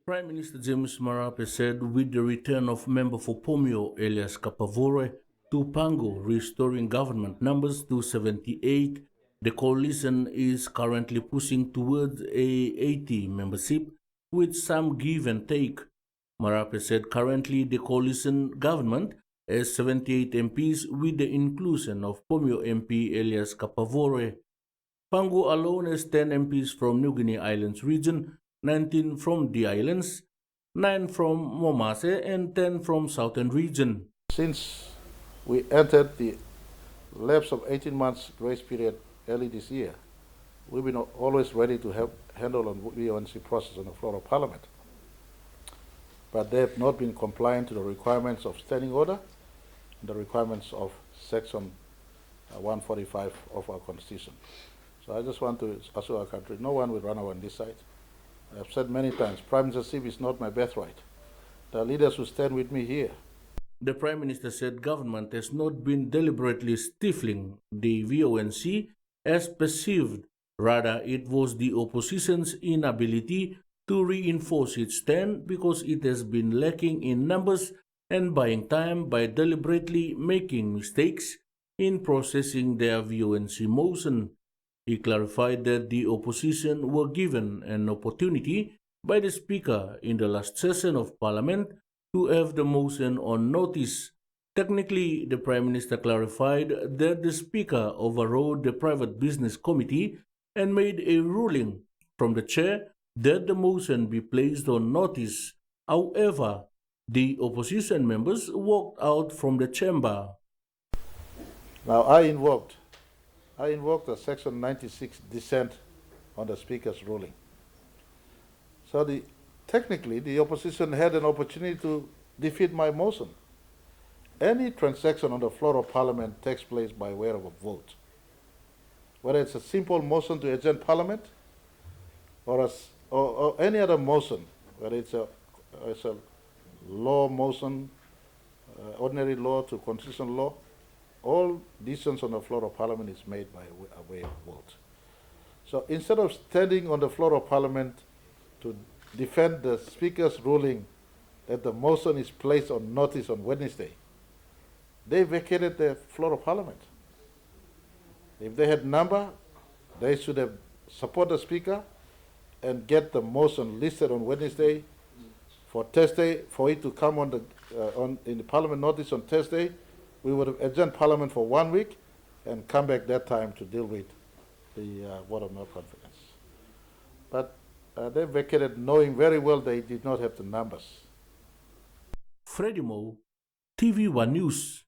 Prime Minister James Marape said with the return of member for Pomio Elias Kapavore to PANGU, restoring government numbers to 78, the coalition is currently pushing towards a 80 membership with some give and take. Marape said currently the coalition government has 78 MPs with the inclusion of Pomio MP Elias Kapavore. PANGU alone has 10 MPs from New Guinea Islands region, 19 from the islands, 9 from Momase, and 10 from Southern region. Since we entered the lapse of 18 months grace period early this year, we've been always ready to help handle on VoNc process on the floor of Parliament. But they have not been compliant to the requirements of standing order and the requirements of Section 145 of our Constitution. So I just want to assure our country, no one will run over on this side. I've said many times, Prime Ministership is not my birthright. There are leaders who stand with me here. The Prime Minister said government has not been deliberately stifling the VoNc as perceived. Rather, it was the opposition's inability to reinforce its stand because it has been lacking in numbers and buying time by deliberately making mistakes in processing their VoNc motion. He clarified that the opposition were given an opportunity by the Speaker in the last session of Parliament to have the motion on notice. Technically, the Prime Minister clarified that the Speaker overrode the Private Business Committee and made a ruling from the Chair that the motion be placed on notice. However, the opposition members walked out from the chamber. Now, I invoked the Section 96 dissent on the Speaker's ruling. So technically, the opposition had an opportunity to defeat my motion. Any transaction on the floor of Parliament takes place by way of a vote. Whether it's a simple motion to adjourn Parliament or any other motion, whether it's a law motion, ordinary law to constitutional law, all decisions on the floor of Parliament is made by a way of vote. So instead of standing on the floor of Parliament to defend the Speaker's ruling that the motion is placed on notice on Wednesday, they vacated the floor of Parliament. If they had number, they should have supported the Speaker and get the motion listed on Wednesday for Thursday, for it to come on in the Parliament notice on Thursday. We would have adjourned Parliament for 1 week and come back that time to deal with the vote of no confidence. But they vacated knowing very well they did not have the numbers. Freddie Mo, TVWAN News.